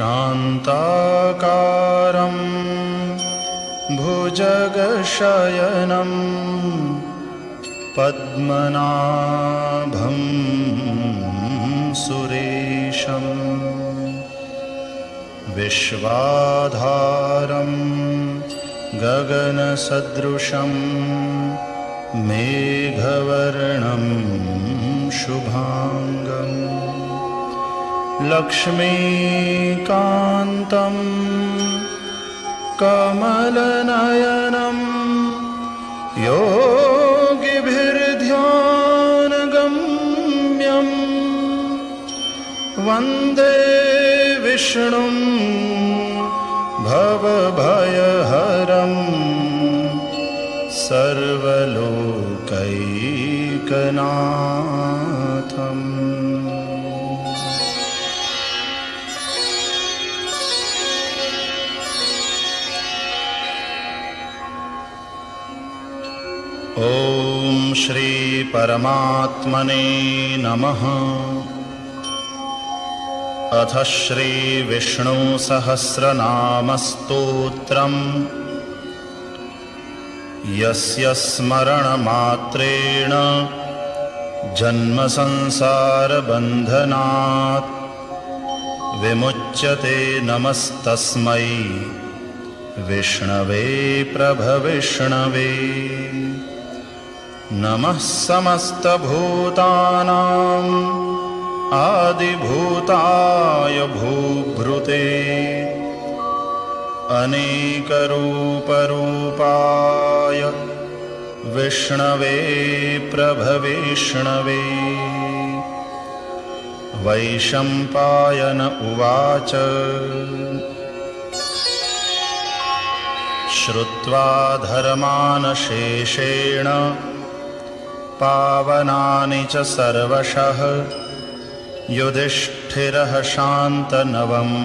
शान्ताकारं भुजगशयनं पद्मनाभं सुरेशं विश्वाधारं गगनसदृशं मेघवर्णं शुभांगं लक्ष्मीकान्तं कमलनयनं योगिभिर्ध्यानगम्यं वन्दे विष्णुं भवभयहरं सर्वलोकैकनाथम्। ओम श्री परमात्मने नमः। अथ श्री विष्णु सहस्रनाम स्तोत्रम् यस्य स्मरणमात्रेण जन्म संसार बन्धनात् विमुच्यते। नमस्तस्मै विष्णवे प्रभविष्णवे। नमः समस्तभूतानां आदिभूताय भूभृते अनेकरूपरूपाय विष्णवे प्रभविष्णवे। वैशम्पायन उवाच श्रुत्वा धर्मान् शेषेण पावनानि च सर्वशः युधिष्ठिरः शान्तनवम्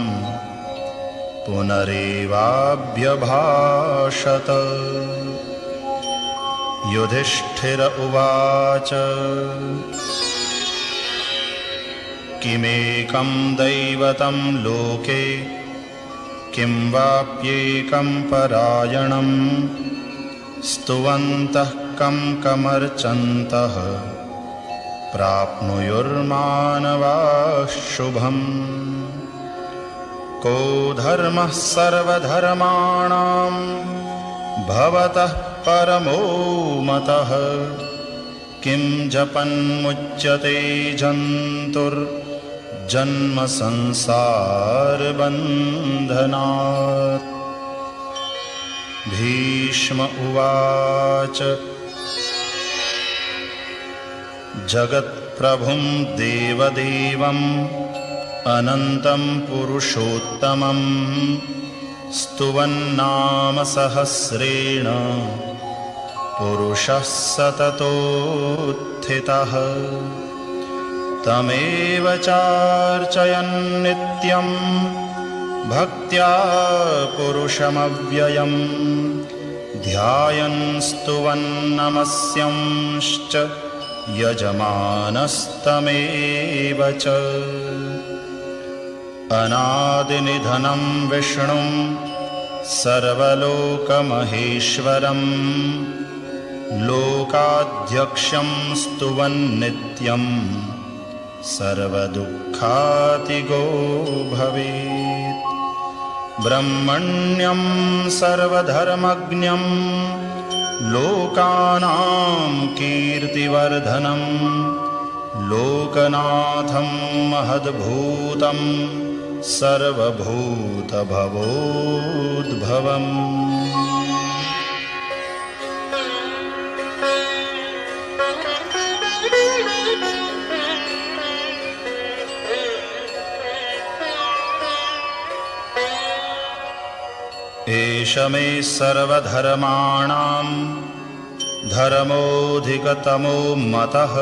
पुनरेवाभ्यभाषत। युधिष्ठिर उवाच किमेकं दैवतं लोके किं वाप्येकं परायणं स्तुवन्तः कं कमर्चन्तः प्राप्नुयुर्मानवाः शुभम्। को धर्मः सर्वधर्माणां भवतः परमो मतः किं जपन्मुच्यते जन्तुर्जन्म संसार बन्धनात्। भीष्म उवाच जगत्प्रभुं देवदेवम् अनन्तं पुरुषोत्तमं स्तुवन्नाम सहस्रेण पुरुषः सततोत्थितः। तमेव चार्चयन् नित्यं भक्त्या पुरुषमव्ययं ध्यायन् स्तुवन् नमस्यंश्च यजमानस्तमेव च। अनादिनिधनं विष्णुं सर्वलोकमहेश्वरं लोकाध्यक्षं स्तुवन्नित्यं सर्वदुःखातिगो भवेत्। ब्रह्मण्यं सर्वधर्मज्ञं लोकानां कीर्तिवर्धनं लोकनाथं महद्भूतं सर्वभूतभवोद्भवम्। एष मे सर्वधर्माणां धर्मोऽधिकतमो मतः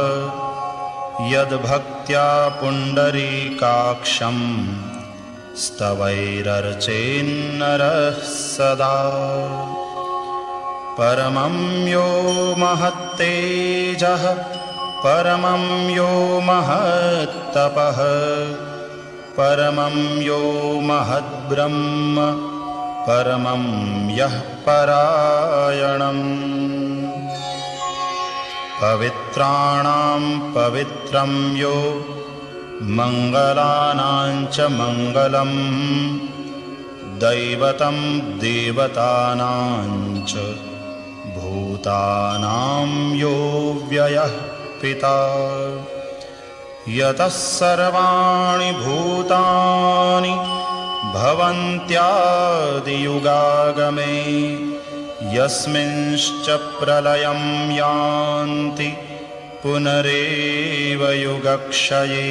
यद्भक्त्या पुण्डरीकाक्षं स्तवैरर्चेन्नरः सदा। परमं यो महत्तेजः परमं यो महत्तपः परमं यो महद्ब्रह्म परमं यः परायणम् पवित्राणां पवित्रं यो मङ्गलानां च मङ्गलम् दैवतं देवतानां च भूतानां यो व्ययः पिता यतः सर्वाणि भूतानि भवन्त्यादियुगागमे यस्मिंश्च प्रलयं यान्ति पुनरेव युगक्षये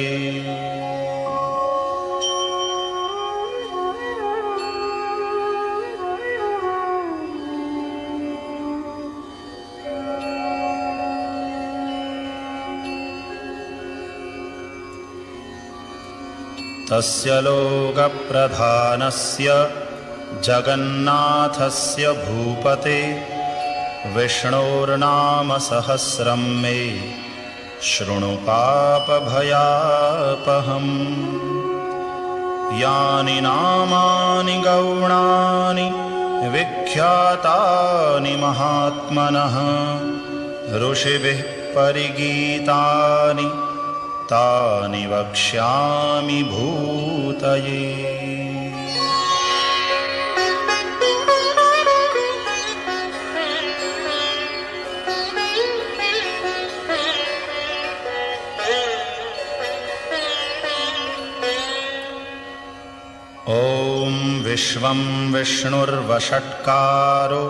तस्य लोकप्रधानस्य जगन्नाथस्य भूपते विष्णोर्नाम सहस्रं मे शृणु पापभयापहम् यानि नामानि गौणानि विख्यातानि महात्मनः ऋषिभिः परिगीतानि तानि वक्ष्यामि भूतये ॐ विश्वं विष्णुर्वषट्कारो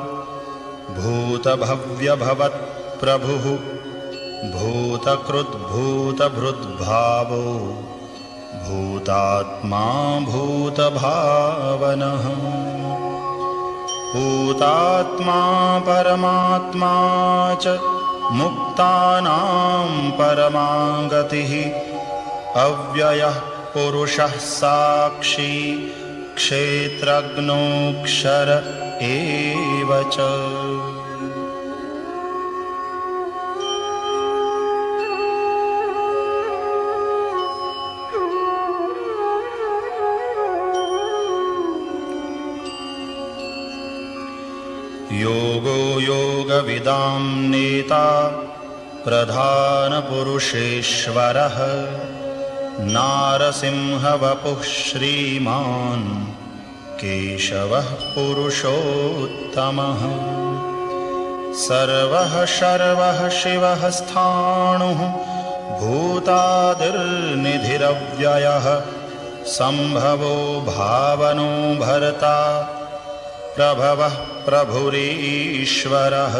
भूतभव्यभवत्प्रभुः भूतकृद्भूतभृद्भावो भूतात्मा भूतभावनः भूतात्मा परमात्मा च मुक्तानां परमा गतिः अव्ययः पुरुषः साक्षी क्षेत्रज्ञोऽक्षर एव च योगो योगविदां नेता प्रधानपुरुषेश्वरः नारसिंहवपुः श्रीमान् केशवः पुरुषोत्तमः सर्वः शर्वः शिवः स्थाणुः भूतादिर्निधिरव्ययः सम्भवो भावनो भर्ता प्रभवः प्रभुरीश्वरः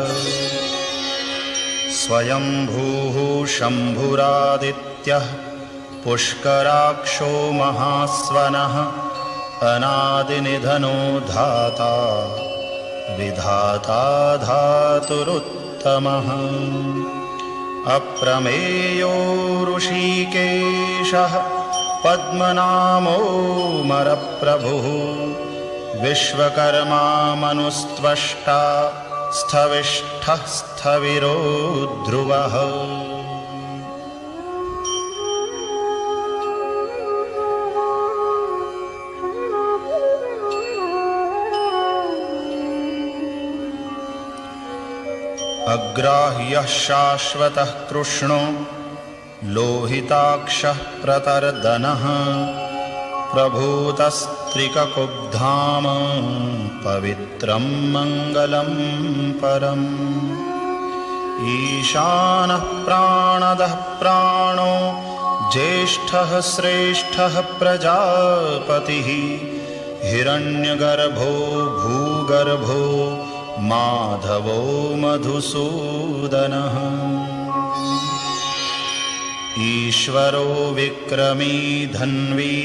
स्वयंभूः शम्भुरादित्यः पुष्कराक्षो महास्वनः अनादिनिधनो धाता विधाता धातुरुत्तमः अप्रमेयो ऋषिकेशः पद्मनामोऽमरप्रभुः विश्वकर्मा मनुस्त्वष्टा स्थविष्ठः स्थविरो ध्रुवः अग्राह्यः शाश्वतः कृष्णो लोहिताक्षः प्रतर्दनः प्रभूतस्त्रिककुब्धाम पवित्रं मङ्गलं परम् ईशानः प्राणदः प्राणो ज्येष्ठः श्रेष्ठः प्रजापतिः हिरण्यगर्भो भूगर्भो माधवो मधुसूदनः ईश्वरो विक्रमी धन्वी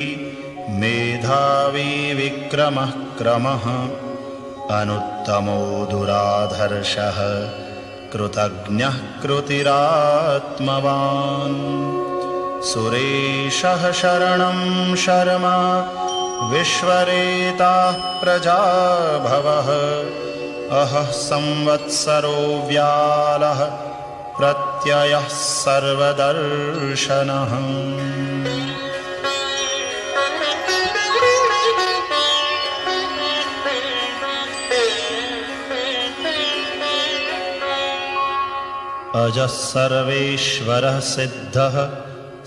मेधावी विक्रमः क्रमः अनुत्तमो दुराधर्षः कृतज्ञः कृतिरात्मवान् सुरेशः शरणं शर्म विश्वरेताः प्रजाभवः अहः संवत्सरो व्यालः प्रत्ययः सर्वदर्शनः अजः सर्वेश्वरः सिद्धः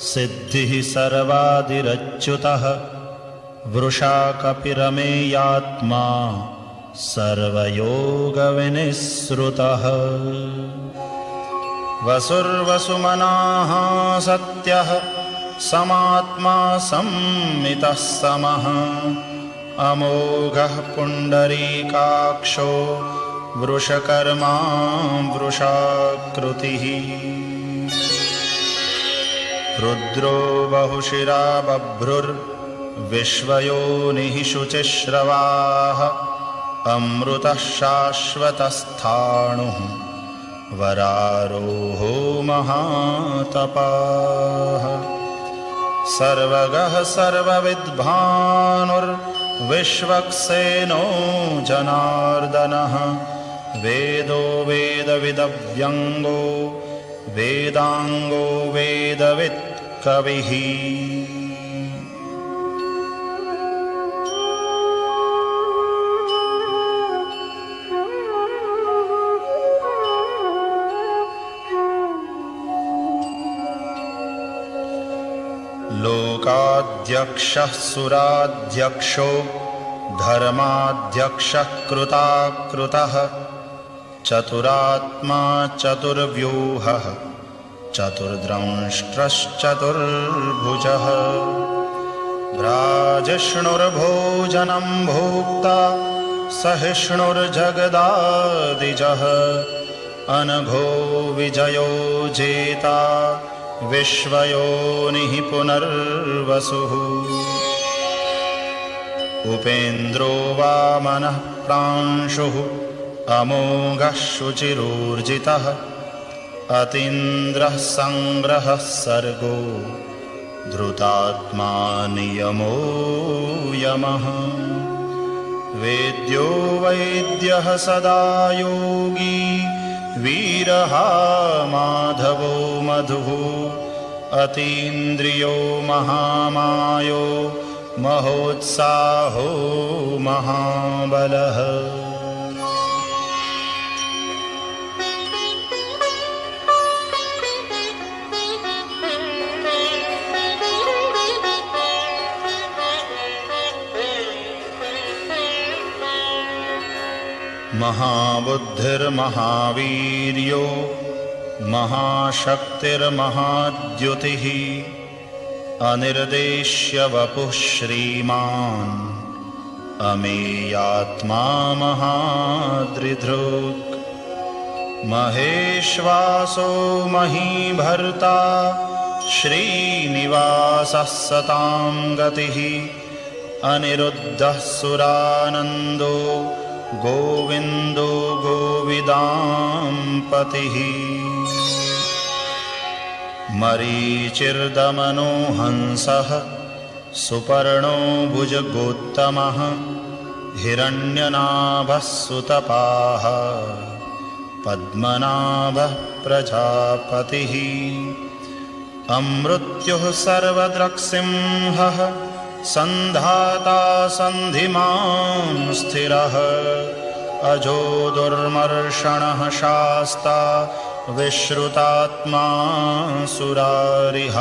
सिद्धिः सर्वादिरच्युतः वृषा कपिरमेयात्मा सर्वयोगविनिःसृतः वसुर्वसुमनाः सत्यः समात्मा संमितः समः अमोघः पुण्डरीकाक्षो वृषकर्मा वृषाकृतिः रुद्रो बहुशिरा बभ्रुर्विश्वयोनिः शुचिश्रवाः अमृतः शाश्वतस्थाणुः वरारोहो महातपाः सर्वगः सर्वविद्भानुर्विश्वक्सेनो जनार्दनः वेदो वेदविदव्यङ्गो वेदाङ्गो वेदवित् कविः लोकाध्यक्षः सुराध्यक्षो धर्माध्यक्षः कृताकृतः चतुरात्मा चतुर्व्यूहः चतुर्द्रंष्ट्रश्चतुर्भुजः भ्राजिष्णुर्भोजनं भोक्ता सहिष्णुर्जगदादिजः अनघो विजयो जेता विश्वयोनिः पुनर्वसुः उपेन्द्रो वामनः प्रांशुः अमोघः शुचिरूर्जितः अतीन्द्रः संग्रहः सर्गो धृतात्मा नियमो यमः वेद्यो वैद्यः सदा योगी वीरः माधवो मधुः अतीन्द्रियो महामायो महोत्साहो महाबलः महाबुद्धिर्महावीर्यो महाशक्तिर्महाद्युतिः अनिर्देश्य वपुः श्रीमान् अमेयात्मा महादृधृक् महेश्वासो महीभर्ता श्रीनिवासः सतां गतिः अनिरुद्धः सुरानन्दो गोविन्दो गोविदाम्पतिः मरीचिर्दमनो हंसः सुपर्णो भुजगोत्तमः हिरण्यनाभः सुतपाः पद्मनाभः प्रजापतिः अमृत्युः सर्वदृक्सिंहः सन्धाता सन्धिमान् स्थिरः अजो दुर्मर्षणः शास्ता विश्रुतात्मा सुरारिः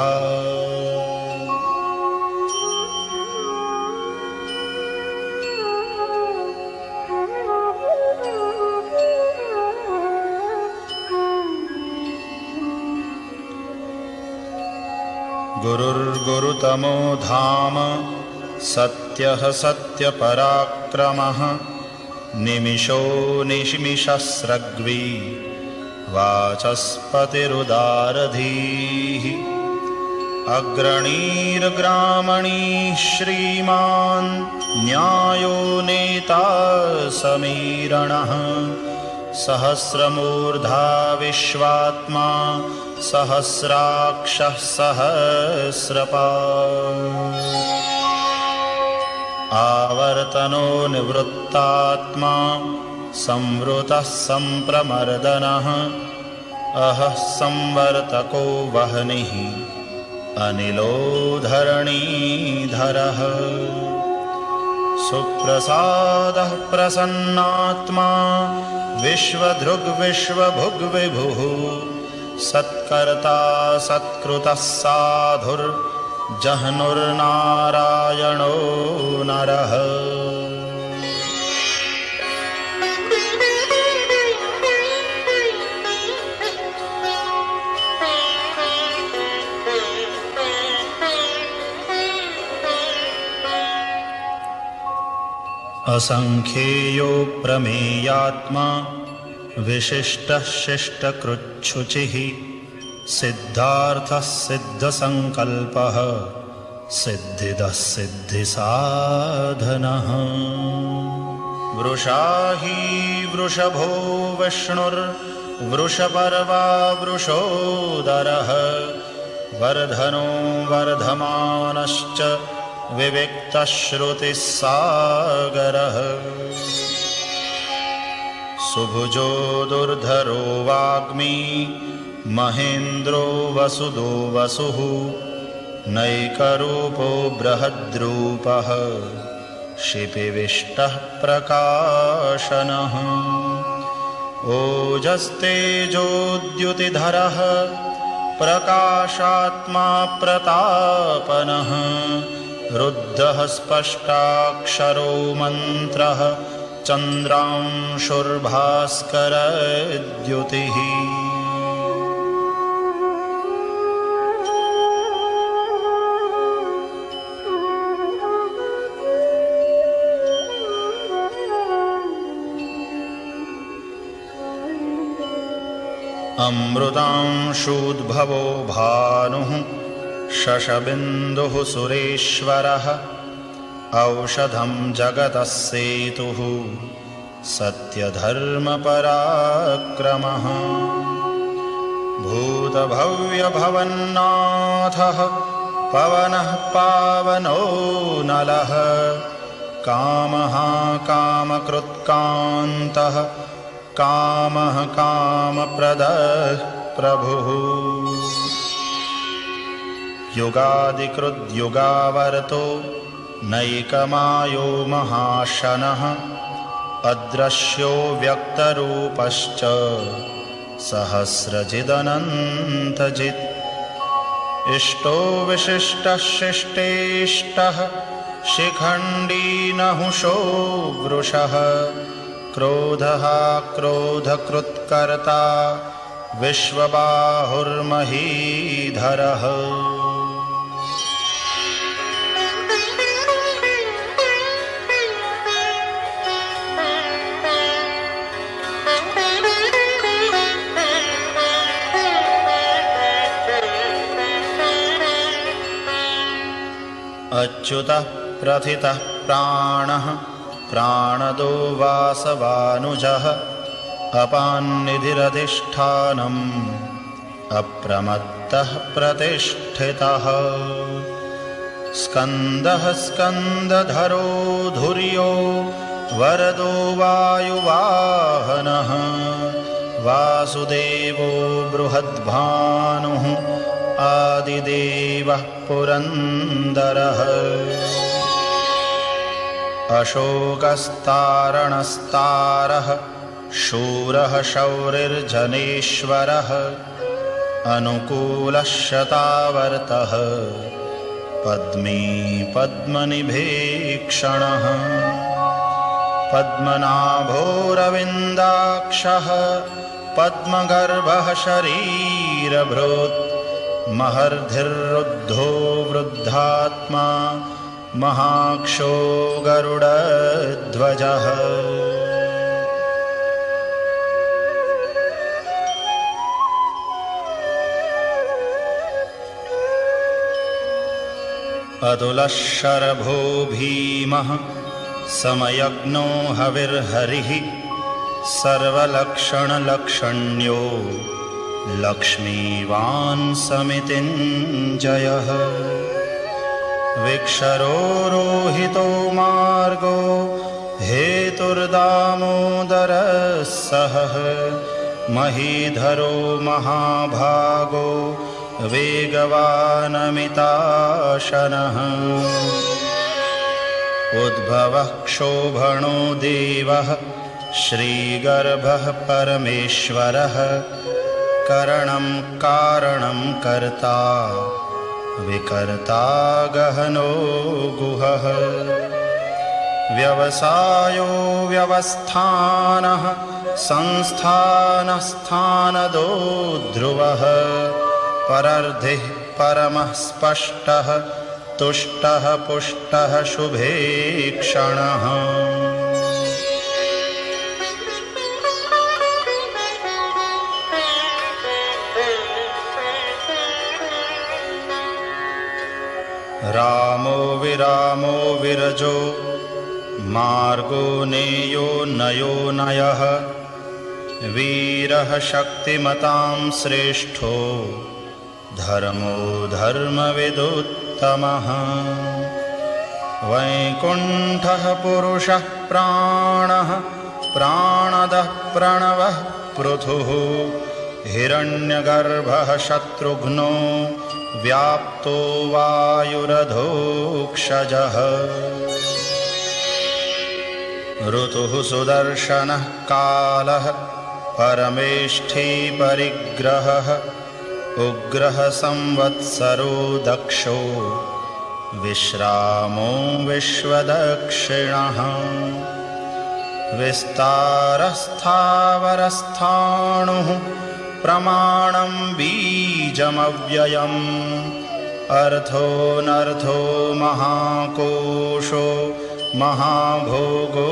गुरुर्गुरुतमो धाम सत्यः सत्यपराक्रमः निमिषो निमिषस्रग्वी वाचस्पतिरुदारधीः अग्रणीर्ग्रामणीः श्रीमान् न्यायो नेता समीरणः सहस्रमूर्धा विश्वात्मा सहस्राक्षः सहस्रपात् आवर्तनो निवृत्तात्मा संवृतः सम्प्रमर्दनः अहः संवर्तको वह्निः अनिलो धरणीधरः सुप्रसादः प्रसन्नात्मा विश्वधृग् विश्वभुग् विभुः सत्कर्ता सत्कृतः साधुर्जह्नुर्नारायणो नरः। असंख्येयो प्रमेयात्मा विशिष्टः शिष्टकृच्छुचिः सिद्धार्थः सिद्धसंकल्पः सिद्धिदः सिद्धिसाधनः। वृषा हि वृषभो विष्णुर्वृषपर्वा वृषोदरः वर्धनो वर्धमानश्च विविक्तश्रुतिस्सागरः। सुभुजो दुर्धरो वाग्मी महेन्द्रो वसुदो वसुः नैकरूपो बृहद्रूपः शिपिविष्टः प्रकाशनः। ओजस्तेजोद्युतिधरः प्रकाशात्मा प्रतापनः रुद्धः स्पष्टाक्षरो मन्त्रः चन्द्रांशुर्भास्करद्युतिः। अमृतांशूद्भवो भानुः शशबिन्दुः सुरेश्वरः औषधं जगतः सेतुः सत्यधर्मपराक्रमः। भूतभव्यभवन्नाथः पवनः पावनो नलः कामः कामकृत्कान्तः कामः कामप्रदः प्रभुः। युगादिकृद्युगावर्तो नैकमायो महाशनः अदृश्यो व्यक्तरूपश्च सहस्रजिदनन्तजित्। इष्टो विशिष्टः शिष्टेष्टः शिखण्डी नहुषो वृषः क्रोधः क्रोधकृत्कर्ता विश्वबाहुर्महीधरः। अच्युतः प्रथितः प्राणः प्राणदो वासवानुजः अपान्निधिरधिष्ठानम् अप्रमत्तः प्रतिष्ठितः। स्कन्दः स्कन्दधरो धुर्यो वरदो वायुवाहनः वासुदेवो बृहद्भानुः आदिदेवः पुरन्दरः। अशोकस्तारणस्तारः शूरः शौरिर्जनेश्वरः अनुकूलः शतावर्तः पद्मी पद्मनिभीक्षणः। पद्मनाभोरविन्दाक्षः पद्मगर्भः शरीरभृत् महर्धिरुद्धो वृद्धात्मा महाक्षो गरुडध्वजः। अतुलः शरभो भीमः समयज्ञो हविर्हरिः सर्वलक्षणलक्षण्यो लक्ष्मीवान् समितिञ्जयः। विक्षरोरोहितो मार्गो हेतुर्दामोदरः सहः महीधरो महाभागो वेगवानमिताशनः। उद्भवः क्षोभणो देवः श्रीगर्भः परमेश्वरः करणं कारणं कर्ता विकर्ता गहनो गुहः व्यवसायो व्यवस्थानः संस्थानस्थानदो ध्रुवः परर्धिः परमः स्पष्टः तुष्टः पुष्टः शुभे क्षणः रामो विरामो विरजो मार्गो नेयो नयो नयः वीरः शक्तिमतां श्रेष्ठो धर्मो धर्मविदुत्तमः वैकुण्ठः पुरुषः प्राणः प्राणदः प्रणवः पृथुः हिरण्यगर्भः शत्रुघ्नो व्याप्तो वायुरधोक्षजः ऋतुः सुदर्शनः कालः परमेष्ठी परिग्रहः उग्रः संवत्सरो दक्षो विश्रामो विश्वदक्षिणः विस्तारस्थावरस्थाणुः प्रमाणं बीजमव्ययम् अर्थोऽनर्थो महाकोशो महाभोगो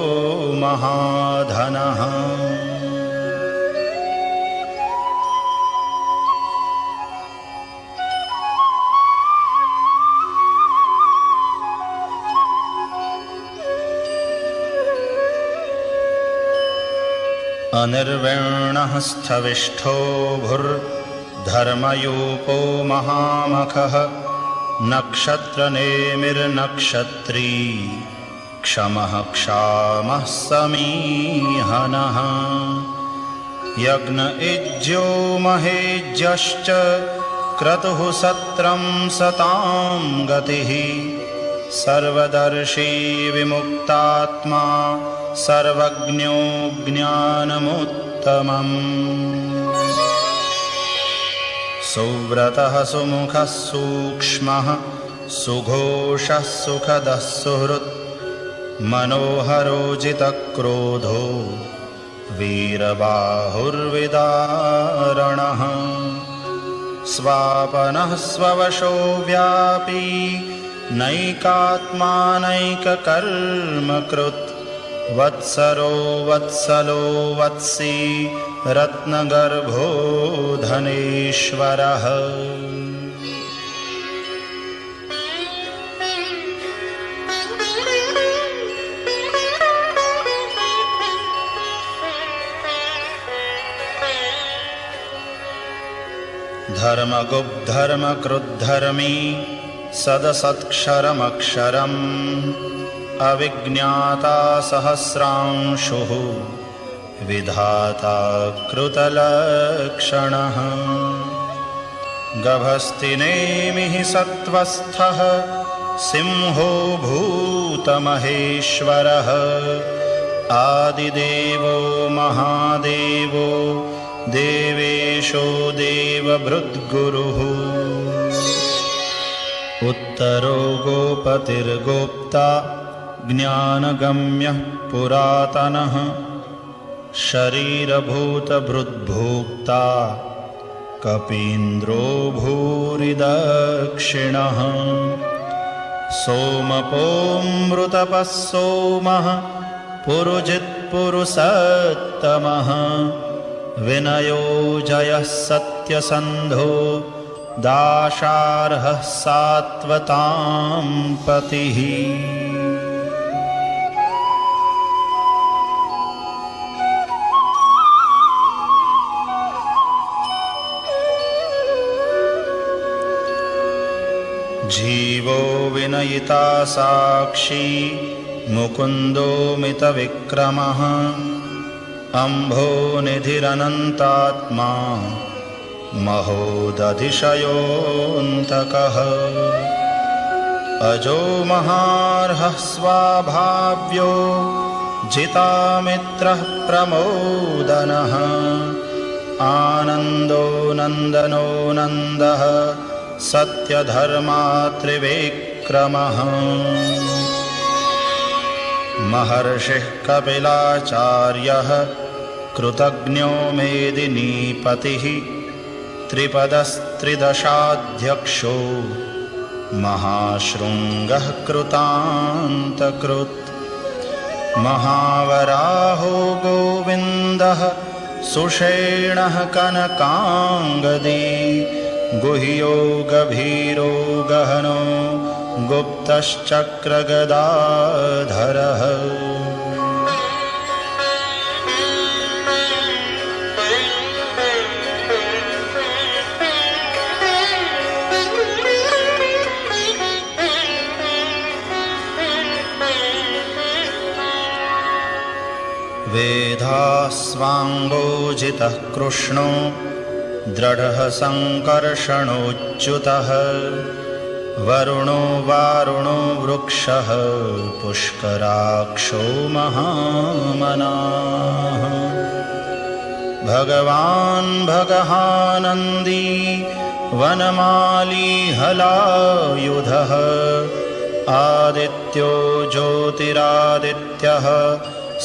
महाधनः अनिर्विण्णः स्थविष्ठो भुर्धर्मयूपो महामखः नक्षत्रनेमिर्नक्षत्री क्षमः क्षामः समीहनः यज्ञ इज्यो महेज्यश्च क्रतुः सत्रं सतां गतिः सर्वदर्शी विमुक्तात्मा सर्वज्ञो ज्ञानमुत्तमम् सुव्रतः सुमुखः सूक्ष्मः सुघोषः सुखदः सुहृत् मनोहरोजितक्रोधो वीरबाहुर्विदारणः स्वापनः स्ववशो व्यापी नैकात्मानैककर्मकृत् वत्सरो वत्सलो वत्सी रत्नगर्भो धनेश्वरः धर्मगुप्धर्मकृद्धर्मी सदसत्क्षरमक्षरम् अविज्ञाता सहस्रांशुः विधाता कृतलक्षणः गभस्तिनेमिः सत्त्वस्थः सिंहो भूतमहेश्वरः आदिदेवो महादेवो देवेशो देवभृद्गुरुः उत्तरो गोपतिर्गोप्ता ज्ञानगम्यः पुरातनः शरीरभूतभृद्भोक्ता कपीन्द्रो भूरिदक्षिणः सोमपोऽमृतपः सोमः पुरुजित्पुरुषोत्तमः विनयो जयः सत्यसन्धो दाशार्हः सात्वतां पतिः जीवो विनयिता साक्षी मुकुन्दो मितविक्रमः अम्भो निधिरनन्तात्मा महोदधिशयोऽन्तकः अजो महार्हः स्वाभाव्यो जितामित्रः प्रमोदनः आनन्दो नन्दनो नन्दः सत्यधर्मा त्रिविक्रमः महर्षिः कपिलाचार्यः कृतज्ञो मेदिनीपतिः त्रिपदस्त्रिदशाध्यक्षो महाशृङ्गः कृतान्तकृत् महावराहो गोविन्दः सुषेणः कनकाङ्गदी गुह्यो गभीरो गहनो गुप्तश्चक्रगदाधरः वेधास्वाङ्गोजितः कृष्णो दृढः सङ्कर्षणोच्युतः वरुणो वारुणो वृक्षः पुष्कराक्षो महामनाः भगवान् भगहानन्दी वनमाली हलायुधः आदित्यो ज्योतिरादित्यः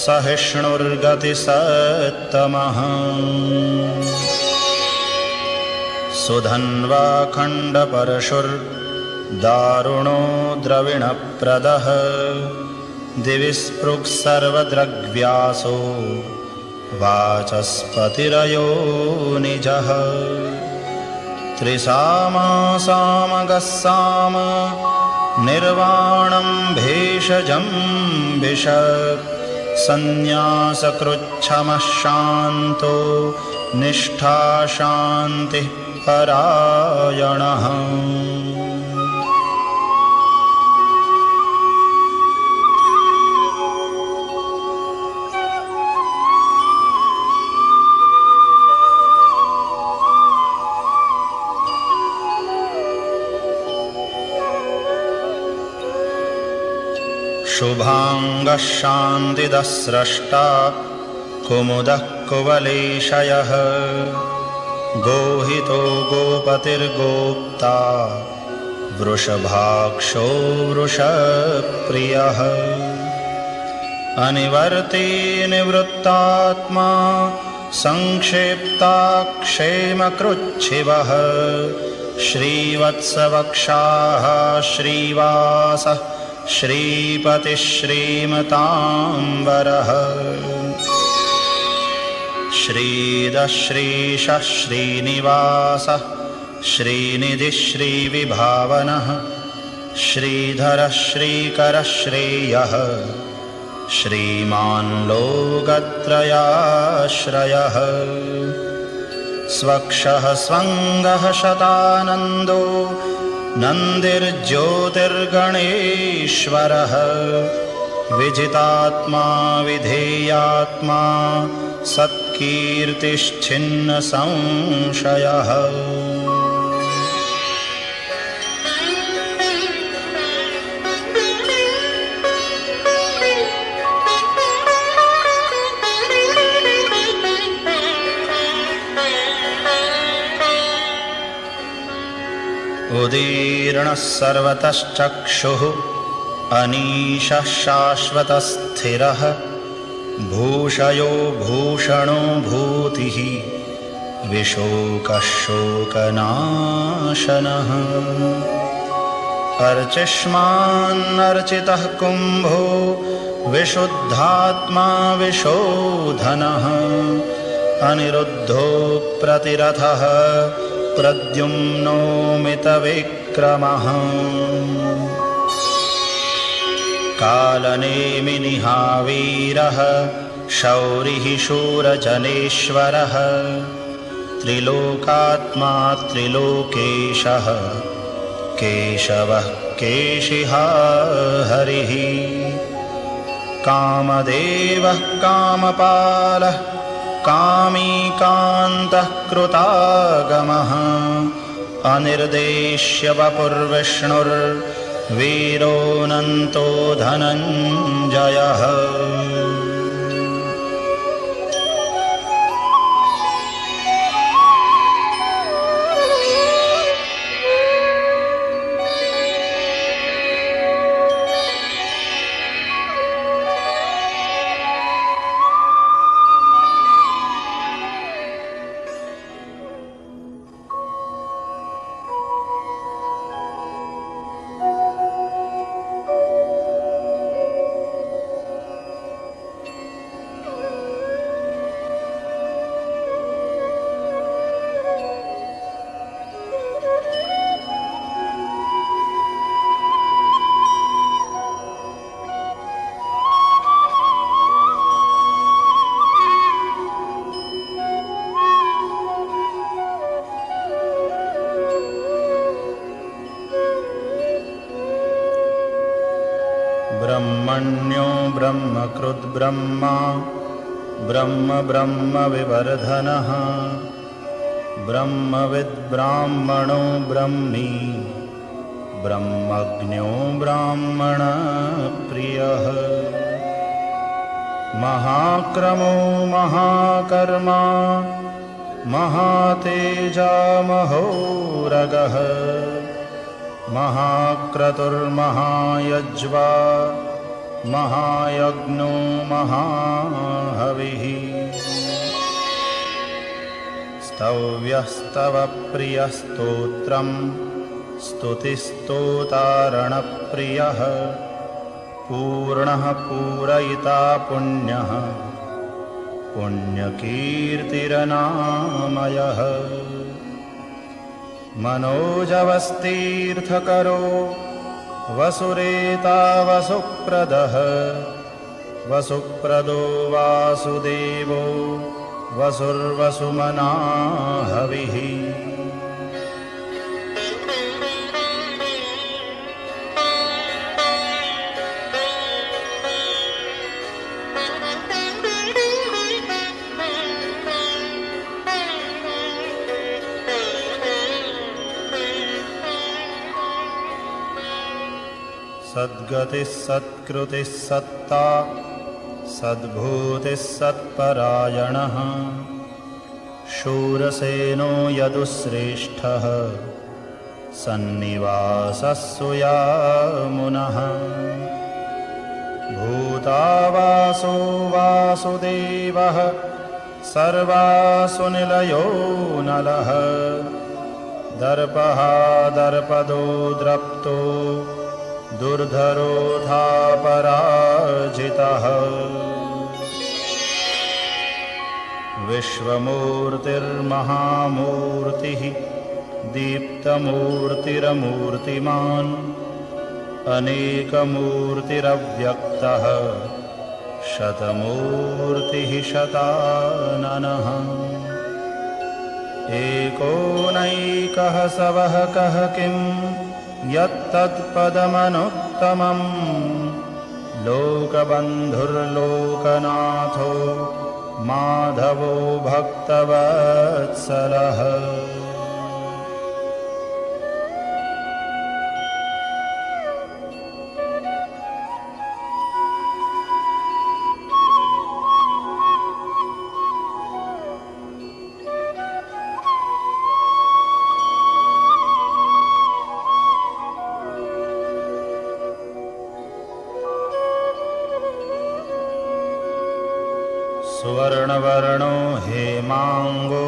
सहिष्णुर्गतिसत्तमः सुधन्वा खण्डपरशुर्दारुणो द्रविणप्रदः दिवि स्पृक् सर्वद्रग्व्यासो वाचस्पतिरयो निजः त्रिसामा सामगः साम निर्वाणं भेषजं भिषक् सन्न्यासकृच्छमः शान्तो निष्ठा शान्तिः परायणः शुभांगः शान्तिदः स्रष्टा कुमुदः कुवलेशयः गोहितो गोपतिर्गोप्ता वृषभाक्षो वृषप्रियः अनिवर्ते निवृत्तात्मा संक्षेप्ताक्षेमकृच्छिवः श्रीवत्सवक्षाः श्रीवासः श्रीपतिः श्रीमताम्बरः श्रीदः श्रीशः श्रीनिवासः श्रीनिधिः श्रीविभावनः श्रीधरः श्रीकरः श्रेयः श्रीमान् लोकत्रयाश्रयः स्वक्षः स्वङ्गः शतानन्दो नन्दिर्ज्योतिर्गणेश्वरः विजितात्मा विधेयात्मा सत्कीर्तिश्छिन्न संशयः उदीर्णः सर्वतश्चक्षुः अनीशः शाश्वतस्थिरः भूषयो भूषणो भूतिः विशोकः शोकनाशनः अर्चिष्मान्नर्चितः कुम्भो विशुद्धात्मा विशोधनः अनिरुद्धो प्रतिरथः प्रद्युम्नो मितविक्रमः कालनेमिनिहावीरः शौरिः शूरजनेश्वरः त्रिलोकात्मा त्रिलोकेशः केशवः केशिहा हरिः कामदेवः कामपालः कामीकान्तः कृतागमः अनिर्देश्य वपुर्विष्णुर्वीरोऽनन्तो धनञ्जयः ब्रह्मण्यो ब्रह्मकृद्ब्रह्मा ब्रह्म ब्रह्मविवर्धनः ब्रह्मविद्ब्राह्मणो ब्रह्मी ब्रह्मज्ञो ब्राह्मणप्रियः महाक्रमो महाकर्मा महातेजामहोरगः महाक्रतुर्महायज्वा महायज्ञो महाहविः स्तव्यस्तवप्रियस्तोत्रम् स्तुतिस्तोतारणप्रियः पूर्णः पूरयिता पुण्यः पुण्यकीर्तिरनामयः मनोजवस्तीर्थकरो वसुरेता वसुप्रदः वसुप्रदो वासुदेवो वसुर्वसुमना हविः सद्गतिः सत्कृतिः सत्ता सद्भूतिः सत्परायणः शूरसेनो यदुश्रेष्ठः सन्निवासः सुयामुनः भूतावासो वासुदेवः सर्वासु निलयो नलः दर्पः दर्पदो द्रप्तो दुर्धरोऽथापराजितः विश्वमूर्तिर्महामूर्तिः दीप्तमूर्तिरमूर्तिमान् अनेकमूर्तिरव्यक्तः शतमूर्तिः शताननः एको नैकः सवः कः किं यत्तत्पदमनुत्तमम् लोकबन्धुर्लोकनाथो माधवो भक्तवत्सलः सुवर्णवर्णो हेमांगो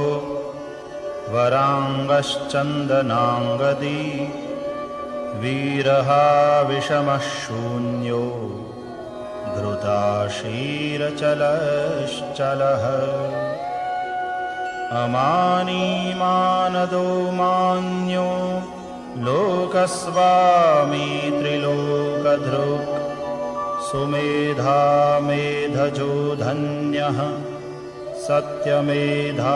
वरांगश्चंदनांगदी वीरः विषमः शून्यो घृताशीरचलश्चलः अमानीमानदो मान्यो लोकस्वामी त्रिलोकधृक् सुमेधा मेधजो धन्यः सत्यमेधाधराधरः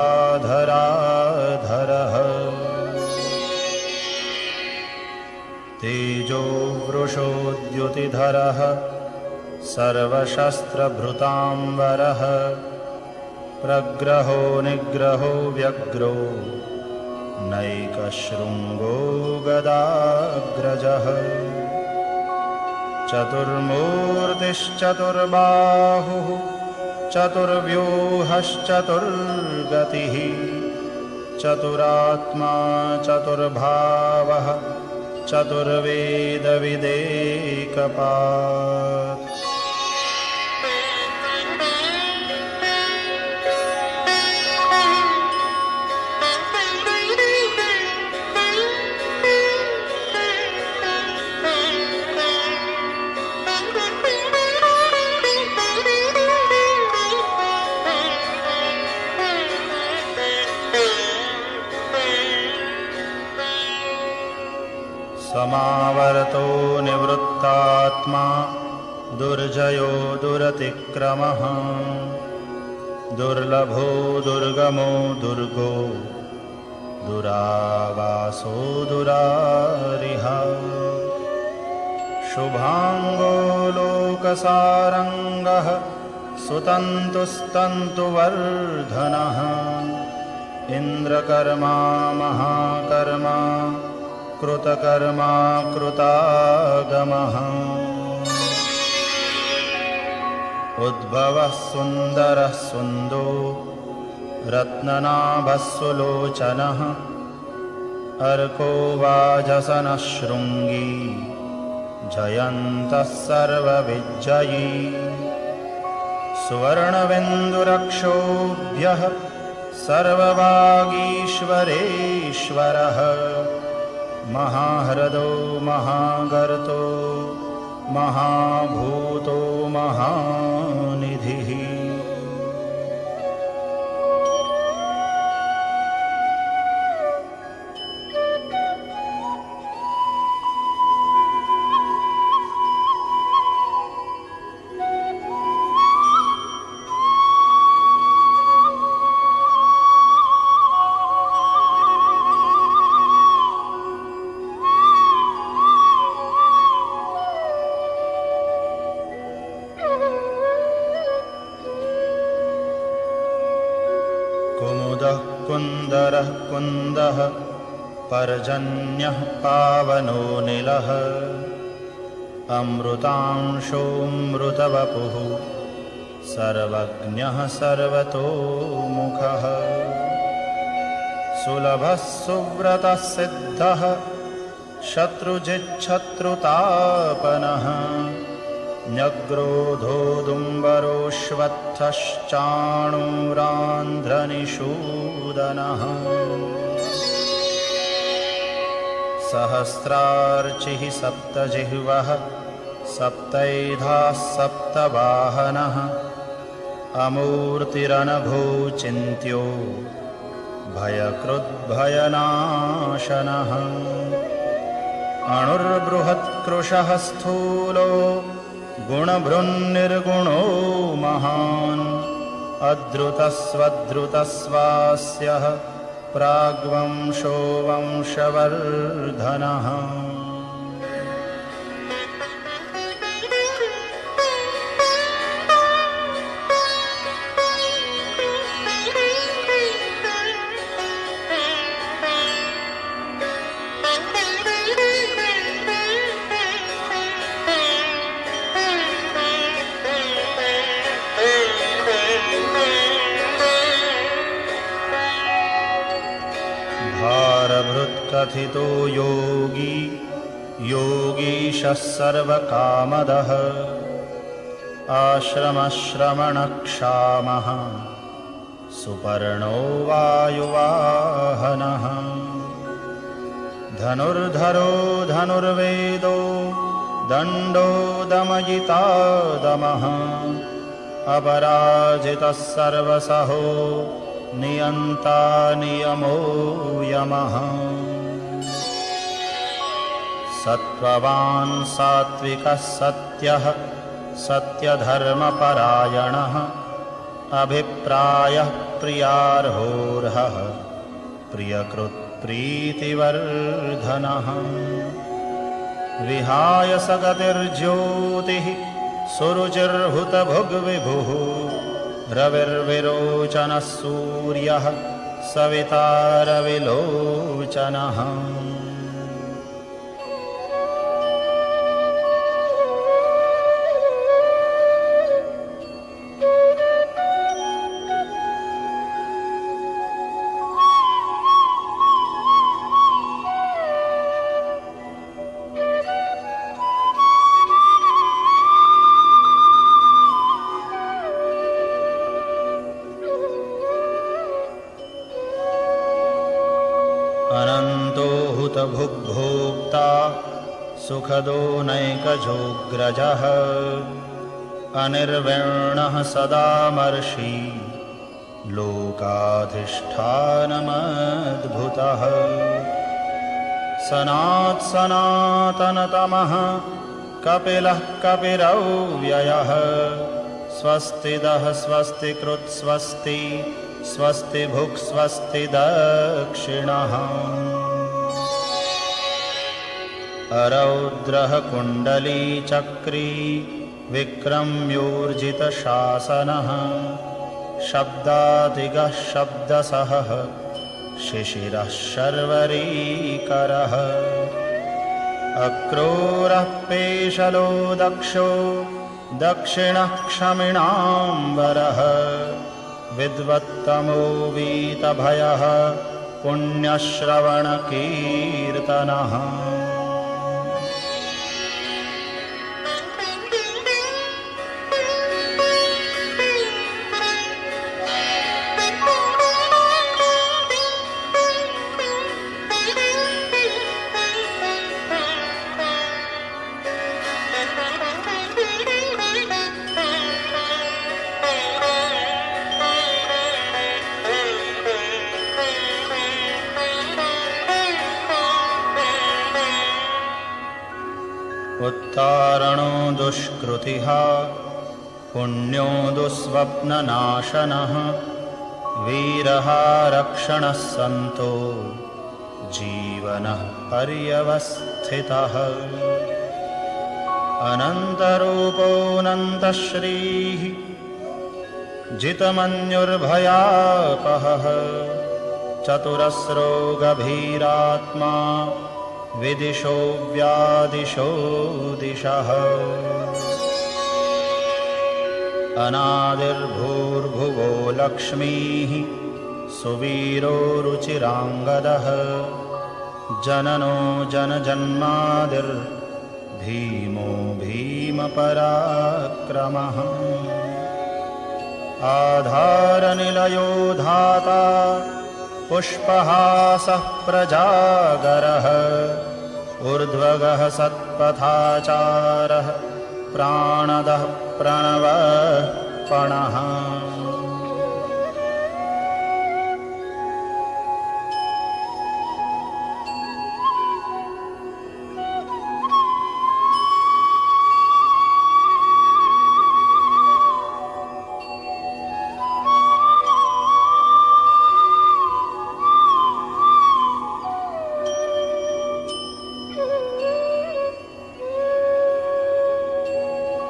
तेजो वृषोद्युतिधरः सर्वशस्त्रभृताम्बरः प्रग्रहो निग्रहो व्यग्रो नैकशृङ्गो गदाग्रजः चतुर्मूर्तिश्चतुर्बाहुः चतुर्व्यूहश्चतुर्गतिः चतुरात्मा चतुर्भावः चतुर्वेदविदेकपात् समावर्तो निवृत्तात्मा दुर्जयो दुरतिक्रमः दुर्लभो दुर्गमो दुर्गो दुरावासो दुरारिहा शुभांगो लोकसारंगः सुतन्तुस्तन्तुवर्धनः इन्द्रकर्मा महाकर्मा कृतकर्मा कृतागमः उद्भवः सुन्दरः सुन्दो रत्ननाभः सुलोचनः अर्को वाजसनः शृङ्गी जयन्तः सर्वविजयी सुवर्णबिन्दुरक्षोभ्यः सर्ववागीश्वरेश्वरः महाह्रदो महागर्तो महाभूतो महानिधिः कुमुदः कुन्दरः कुन्दः पर्जन्यः पावनो निलः अमृतांशोऽमृतवपुः सर्वज्ञः सर्वतोमुखः सुलभः सुव्रतः सिद्धः शत्रुजिच्छत्रुतापनः न्यग्रोधोदुम्बरोऽश्वत्थश्चाणूरान्ध्रनिषूदनः सहस्रार्चिः सप्तजिह्वः सप्तैधाः सप्तवाहनः अमूर्तिरनघो चिन्त्यो भयकृद्भयनाशनः अणुर्बृहत्कृशः स्थूलो गुणभृन्निर्गुणो महान् अद्रुतस्वद्रुतस्वास्यः प्राग्वंशो वंशवर्धनः भारभृत्कथितो योगी योगीशः सर्वकामदः आश्रमश्रमणक्षामः सुपर्णो वायुवाहनः धनुर्धरो धनुर्वेदो दण्डो दमयिता दमः अपराजितः सर्वसहो नियन्ता नियमो यमः सत्त्ववान् सात्विकः सत्यः सत्यधर्मपरायणः अभिप्रायः प्रियार्होर्हः प्रियकृत्प्रीतिवर्धनः विहाय सगतिर्ज्योतिः सुरुचिर्हुतभुग्विभुः रविर्विरोचनः सूर्यः सविता रविलोचनः अनन्तो हुतभुग्भोक्ता सुखदो नैकजोऽग्रजः अनिर्विण्णः सदामर्षि लोकाधिष्ठानमद्भुतः सनातनतमः कपिलः कपिरव्ययः स्वस्तिदः स्वस्तिकृत् स्वस्ति स्वस्ति भुक् स्वस्ति दक्षिणः अरौद्रः कुण्डलीचक्री विक्रम्योर्जितशासनः शब्दादिगः शब्दसहः शिशिरः शर्वरीकरः अक्रूरः पेशलो दक्षो दक्षिणः क्षमिणाम्बरः विद्वत्तमो वीतभयः पुण्यश्रवणकीर्तनः उत्तारणो दुष्कृतिः पुण्यो दुःस्वप्ननाशनः वीरः रक्षणः सन्तो जीवनः पर्यवस्थितः अनन्तरूपोऽनन्तश्रीः जितमन्युर्भयापहः चतुरस्रो गभीरात्मा विदिशो व्यादिशो दिशः अनादिर्भूर्भुवो लक्ष्मीः सुवीरो रुचिराङ्गदः जननो जनजन्मादिर्भीमो भीमपराक्रमः आधारनिलयो धाता पुष्पहासः प्रजागरः ऊर्ध्वगः सत्पथाचारः प्राणदः प्रणवः पणः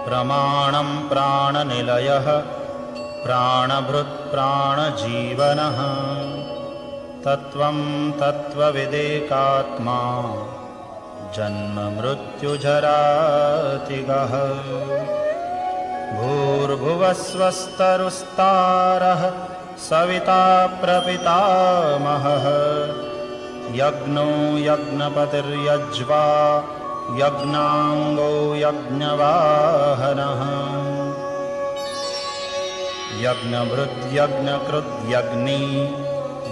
प्रमाणं प्राणनिलयः प्राणभृत्प्राणजीवनः तत्त्वं तत्त्वविदेकात्मा जन्ममृत्युजरातिगः भूर्भुवस्वस्तरुस्तारः सविता प्रपितामहः यज्ञो यज्ञपतिर्यज्वा यज्ञाङ्गो यज्ञवाहनः यज्ञभृद्यज्ञकृद्यज्ञी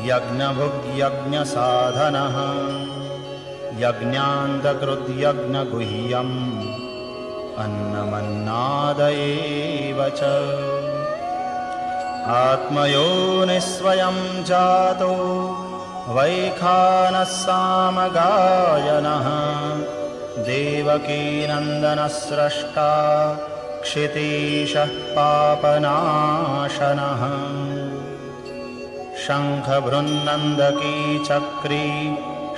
यज्ञभुग्यज्ञसाधनः यज्ञान्तकृद्यज्ञगुह्यम् अन्नमन्नादयेव च आत्मयोनिस्वयं जातो वैखानः सामगायनः देवकीनन्दनस्रष्टा क्षितीशः पापनाशनः शङ्खभृन्नन्दकी चक्री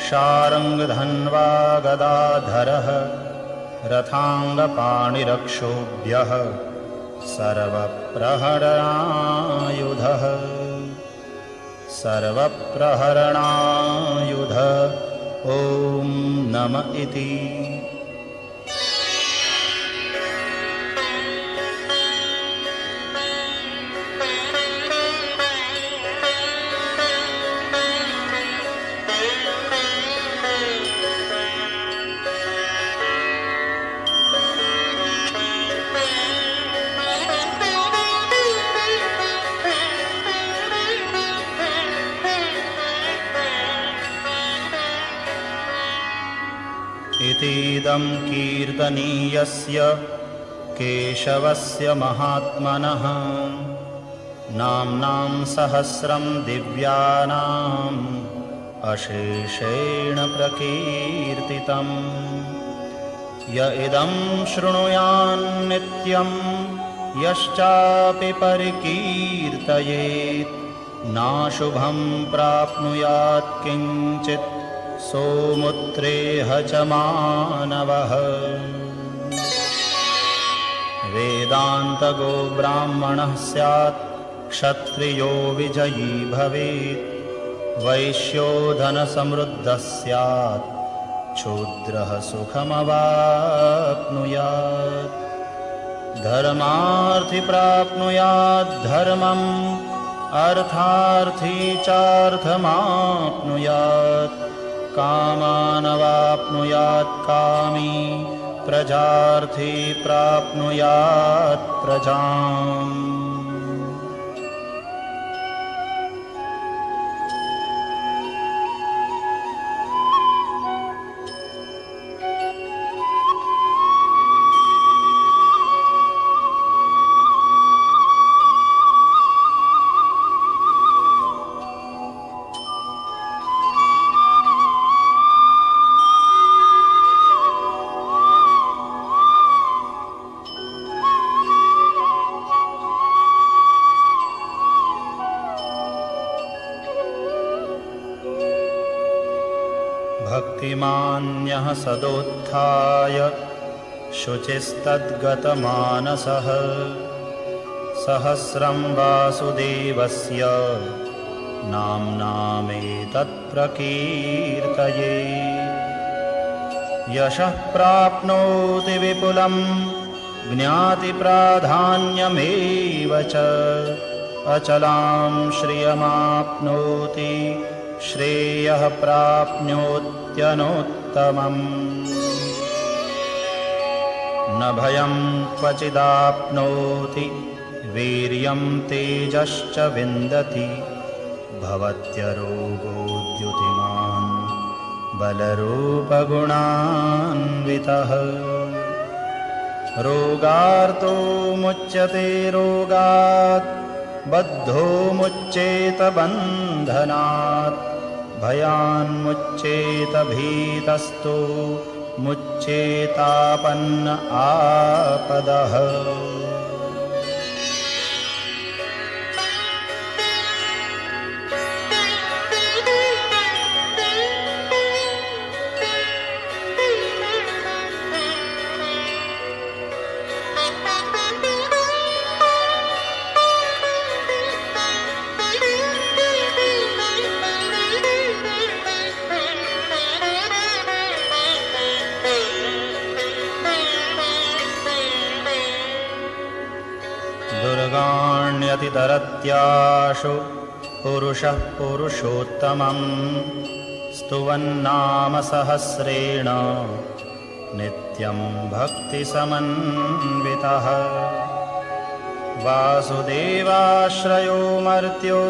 शार्ङ्गधन्वा गदाधरः रथाङ्गपाणिरक्षोभ्यः सर्वप्रहरणायुधः सर्वप्रहरणायुध ॐ नम इति। इतीदं कीर्तनीयस्य केशवस्य महात्मनः नाम्नां सहस्रं दिव्यानाम् अशेषेण प्रकीर्तितम् य इदं शृणुयान्नित्यं यश्चापि परिकीर्तयेत् नाशुभं प्राप्नुयात् किञ्चित् सोमुत्र गोत्रेह च मानवः वेदान्तगो ब्राह्मणः स्यात् क्षत्रियो विजयी भवेत् वैश्यो धनसमृद्धः स्यात् शूद्रः सुखमवाप्नुयात् धर्मार्थी प्राप्नुयात् धर्मम् अर्थार्थी चार्थमाप्नुयात् कामानवाप्नुयात् कामी प्रजार्थी प्राप्नुयात् प्रजाम् भक्तिमान्यः सदोत्थाय शुचिस्तद्गतमानसः सहस्रं वासुदेवस्य नाम्नामेतत्प्रकीर्तये यशः प्राप्नोति विपुलं ज्ञातिप्राधान्यमेव च अचलां श्रियमाप्नोति श्रेयः प्राप्नोत्यनोत्तमम् न भयं क्वचिदाप्नोति वीर्यं तेजश्च विन्दति भवत्यरोगोद्युतिमान् बलरूपगुणान्वितः रोगार्तो मुच्यते रोगात् बद्धो मुच्येत बन्धनात् भयान्मुच्येत भीतस्तो मुच्येतापन्न आपदः दुर्गाण्यतितरत्याशु पुरुषः पुरुषोत्तमं स्तुवन्नाम सहस्रेण नित्यं भक्तिसमन्वितः वासुदेवाश्रयो मर्त्यो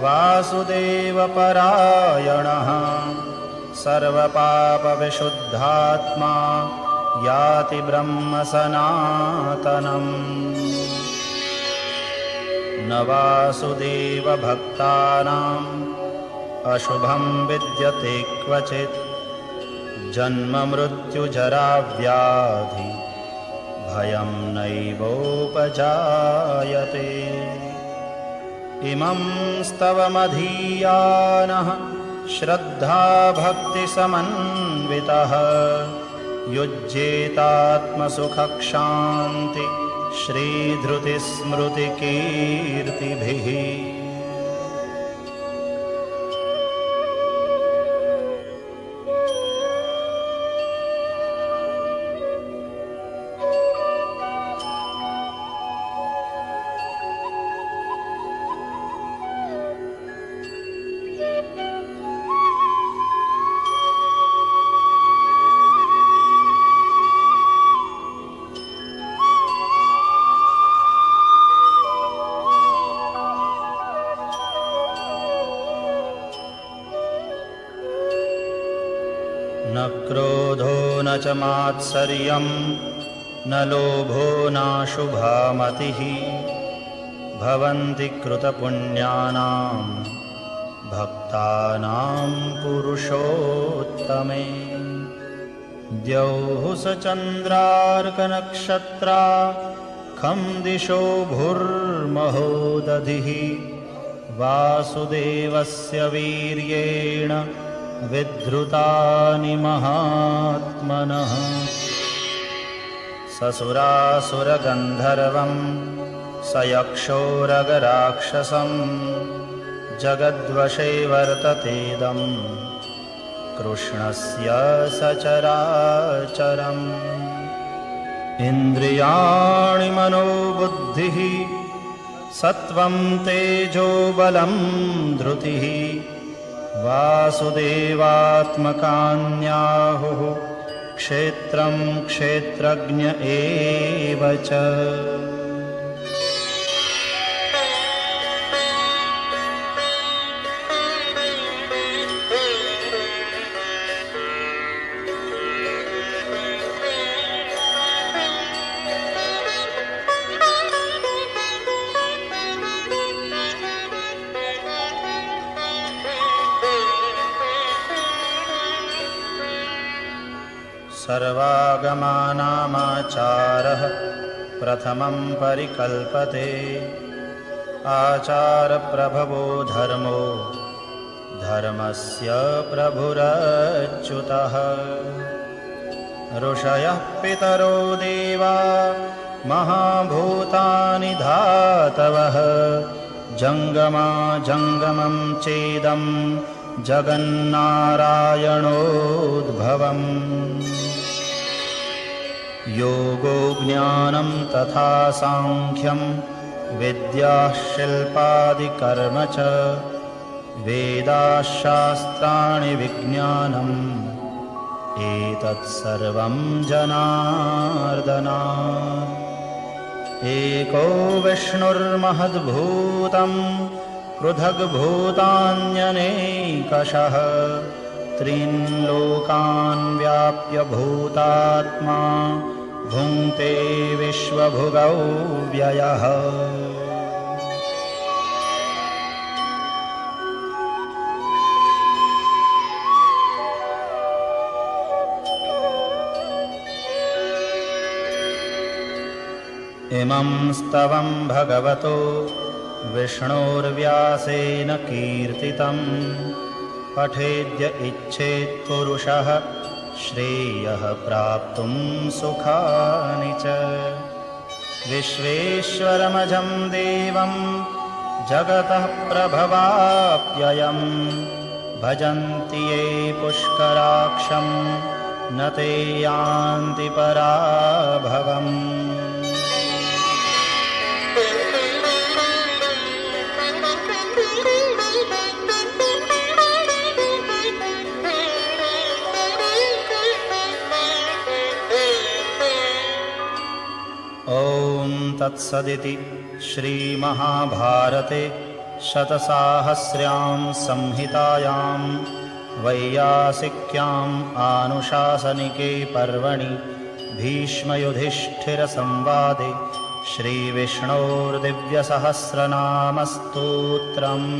वासुदेवपरायणः सर्वपापविशुद्धात्मा याति ब्रह्म सनातनम् न वासुदेव भक्तानाम् अशुभं विद्यते क्वचित् जन्म मृत्युजरा व्याधि भयं नैवोपजायते इमं स्तवमधीयानः श्रद्धा भक्तिसमन्वितः युज्येतात्मसुखक्षान्ति श्रीधृतिस्मृतिकीर्तिभिः न क्रोधो न च मात्सर्यं न लोभो नाशुभा मतिः भवन्ति कृतपुण्यानां भक्तानां पुरुषोत्तमे द्यौः स चन्द्रार्कनक्षत्रा खं दिशो भुर्महो दधिः वासुदेवस्य वीर्येण विधृतानि महात्मनः ससुरासुरगन्धर्वं सयक्षोरगराक्षसं जगद्वशे वर्ततेदं कृष्णस्य सचराचरम् इन्द्रियाणि मनोबुद्धिः सत्त्वं तेजो बलं धृतिः वासुदेवात्मकान्याहुः क्षेत्रं क्षेत्रज्ञ एव च। सर्वागमानामाचारः प्रथमं परिकल्पते आचारप्रभवो धर्मो धर्मस्य प्रभुरच्युतः ऋषयः पितरो देवा महाभूतानि धातवः जङ्गमा जङ्गमं चेदं जगन्नारायणोद्भवम् योगो ज्ञानं तथा सांख्यं विद्याः शिल्पादिकर्म च वेदाः शास्त्राणि विज्ञानम् एतत्सर्वं जनार्दनात् एको विष्णुर्महद्भूतं पृथग्भूतान्यनेकशः त्रीन् लोकान् व्याप्य भूतात्मा भुङ्क्ते विश्वभुगौ व्ययः। इमं स्तवं भगवतो विष्णोर्व्यासेन कीर्तितं पठेद्य इच्छेत् पुरुषः श्रेयः प्राप्तुं सुखानि च। विश्वेश्वरमजं देवं जगतः प्रभवाप्ययं भजन्ति ये पुष्कराक्षं न ते यान्ति पराभवम्। ॐ तत्सदिति श्रीमहाभारते शतसाहस्र्यां संहितायां वैयासिक्याम् आनुशासनिके पर्वणि भीष्मयुधिष्ठिरसंवादे श्रीविष्णोर्दिव्यसहस्रनामस्तोत्रम्